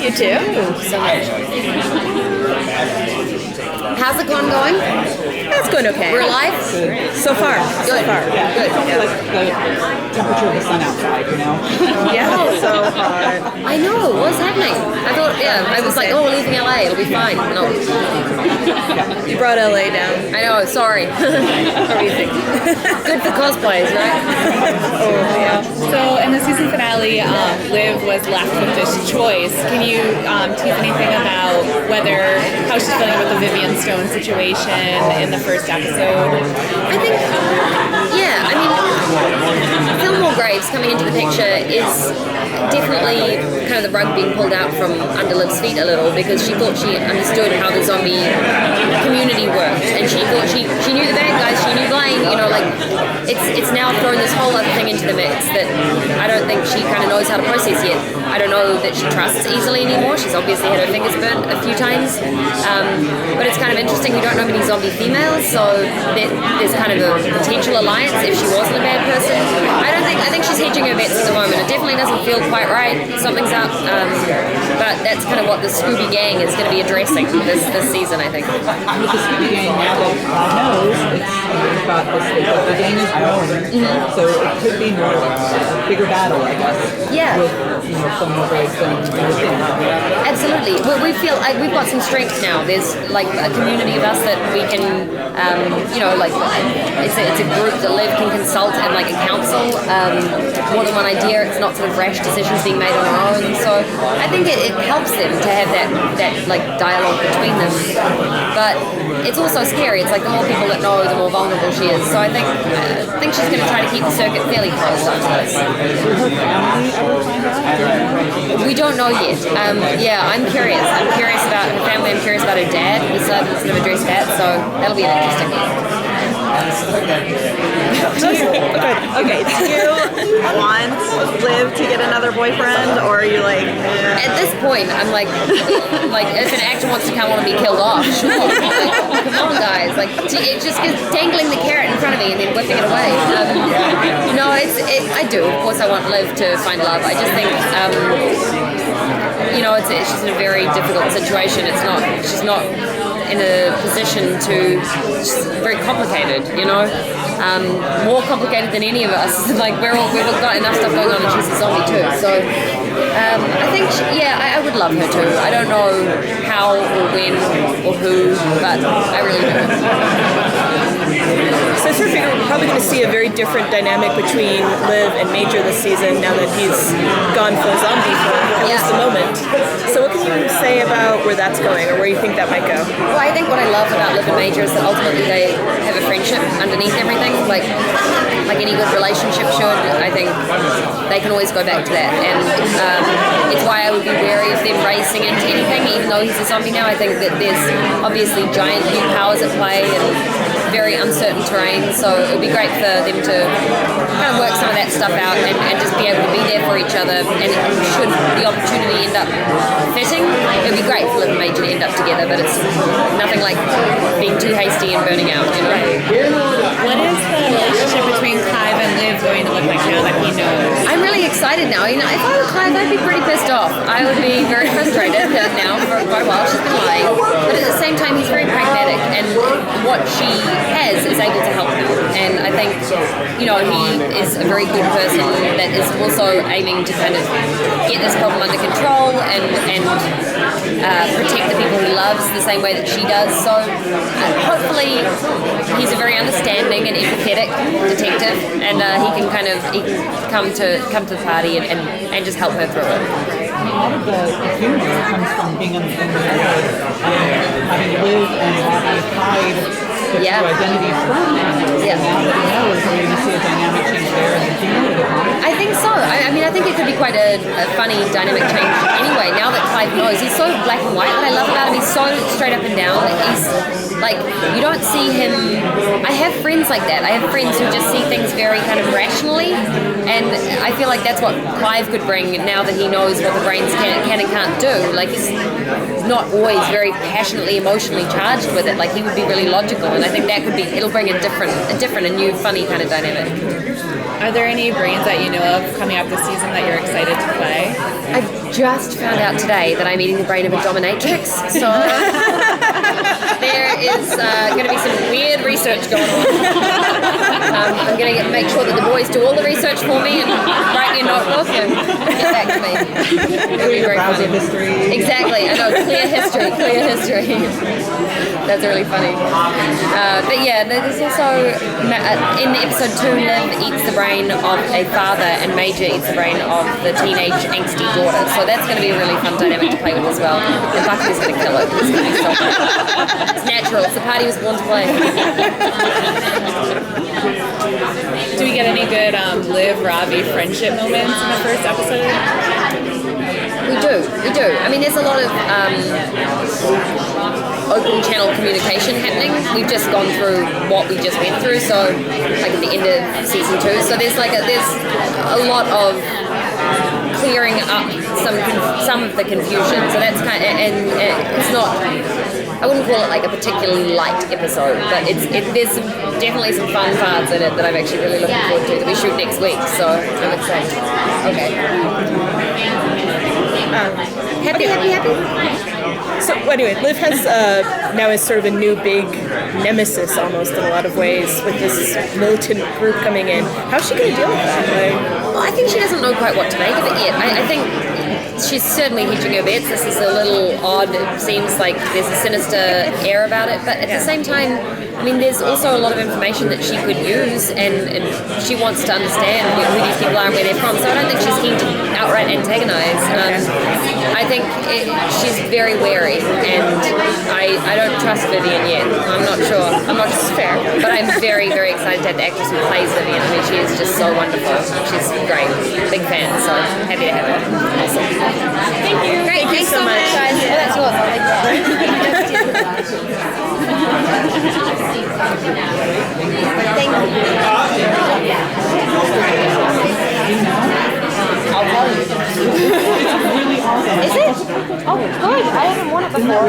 You too. So much. How's the con going? That's going okay. We're live? So far. Good. So far. Good. Like the temperature of the sun outside, you know? Yeah, so hot. I know. What's happening? I thought, I was like, we're leaving LA. It'll be fine. No. You brought LA down. I know. Sorry. Amazing. Good for cosplays, right? Oh, yeah. So in the season finale, Liv was left with this choice. Can you tease anything about how she's feeling about the Vivian Stone situation in the first episode? I think, Fillmore Graves coming into the picture is definitely kind of the rug being pulled out from under Liv's feet a little, because she thought she understood how the zombie community worked, and she thought she knew the bad guys, she knew Blaine, it's now thrown this whole other thing into the mix that I don't think she kind of knows how to process yet. I don't know that she trusts easily anymore. She's obviously had her fingers burnt a few times, but it's kind of interesting. We don't know many zombie females, so there's kind of a potential alliance if she wasn't a bad person. I think she's hedging her bets at the moment. It definitely doesn't feel quite right. Something's up, but that's kind of what the Scooby Gang is going to be addressing this season, I think. With the Scooby Gang, now that God knows, it's got the gang is growing, so it could be more a bigger battle, I guess. Yeah. With some more breaks and everything. Absolutely. Well, we feel like we've got some strength now. There's like a community of us that we can, it's a group that Liv can consult and like a council, more than one idea. It's not sort of rash decisions being made on our own. So I think it helps them to have that like dialogue between them. But it's also scary. It's like the more people that know, the more vulnerable she is. So I think she's going to try to keep the circuit fairly closed after this. We don't know yet. I'm curious. I'm curious about her family. I'm curious about her dad. We still haven't sort of addressed that, so that'll be interesting. Okay, do you want Liv to get another boyfriend, or are you like... At this point, I'm like if an actor wants to come on and be killed off, sure. Like, come on, guys. Like, it just gets dangling the carrot in front of me and then whipping it away. I do. Of course, I want Liv to find love. I just think, she's in a very difficult situation. She's not in a position to. She's very complicated, more complicated than any of us. Like we've all got enough stuff going on, and she's a zombie too. So I think, I would love her too. I don't know how or when or who, but I really do. So I sort of figure we're probably going to see a very different dynamic between Liv and Major this season now that he's gone full zombie for at least a moment. So what can you say about where that's going, or where you think that might go? Well, I think what I love about Liv and Major is that ultimately they have a friendship underneath everything, like any good relationship should. I think they can always go back to that, and it's why I would be wary of them racing into anything, even though he's a zombie now. I think that there's obviously giant new powers at play and very uncertain terrain, so it would be great for them to kind of work some of that stuff out and just be able to be there for each other, and should the opportunity end up fitting, it would be great for Liv and Major to end up together, but it's nothing like being too hasty and burning out. What is the relationship between Clive and Liv going to look like now that he knows? I'm really excited now. If I were Clive, I'd be pretty pissed off. I would be very frustrated now for quite a while. She's been lying, but at the same time, he's very pragmatic, and what she has is able to help him. And I think, he is a very good person that is also aiming to kind of get this problem under control and protect the people he loves the same way that she does. So hopefully he's a very understanding and empathetic detective, and he can come to the party and just help her through it. A lot of the humor comes from being in the neighborhood and having Liv and Robbie hide the true identities from him. Yeah. Now that he knows, we're going to see a dynamic change there in the humor of the comic. I think so. I think it could be quite a funny dynamic change anyway. Now that Clive knows. He's so black and white. What I love about him, he's so straight up and down. He's like, you don't see him. I have friends like that. I have friends who just see things very kind of rationally, and I feel like that's what Clive could bring now that he knows what the brains can and can't do. Like, he's not always very passionately, emotionally charged with it. Like, he would be really logical, and I think that could be, it'll bring a different, and new, funny kind of dynamic. Are there any brains that you know of coming up this season that you're excited to play? I've just found out today that I'm eating the brain of a dominatrix, so there is going to be some weird research going on. I'm going to make sure that the boys do all the research for me and write me a notebook and get back to me. It'll be very funny. History. Exactly, I know, clear history. That's really funny. But yeah, there's also, in episode 2, Liv eats the brain of a father and Major eats the brain of the teenage angsty daughter. So that's going to be a really fun dynamic to play with as well. And Bucky is going to kill it. It's going to be so fun. It's natural. It's the part he was born to play. Do we get any good Liv-Ravi friendship moments in the first episode? We do. I mean, there's a lot of open channel communication happening. We've just gone through what we just went through, so like at the end of season 2. So there's a lot of clearing up some of the confusion. So that's kind of, and it's not. I wouldn't call it like a particularly light episode, but there's definitely some fun parts in it that I'm actually really looking forward to that we shoot next week. So I'm excited. Okay. Happy. So anyway, Liv has now is sort of a new big nemesis almost in a lot of ways with this militant group coming in. How's she going to deal with that? Well, I think she doesn't know quite what to make of it yet. I think she's certainly hedging her bets. This is a little odd. It seems like there's a sinister air about it, but at the same time, I mean, there's also a lot of information that she could use, and she wants to understand who these people are and where they're from. So I don't think she's keen to outright antagonize. I think she's very wary, and I don't trust Vivian yet. I'm not sure. I'm not just fair, but I'm very, very excited to have the actress who plays Vivian. I mean, she is just so wonderful. She's great. Big fan, so happy to have her. Awesome. Thank you. Great. Thank you so much. Guys. Oh, that's yours. I'll take that. Thank you. I'll tell you. It's really awesome. Is it? Oh, good. I haven't worn it before.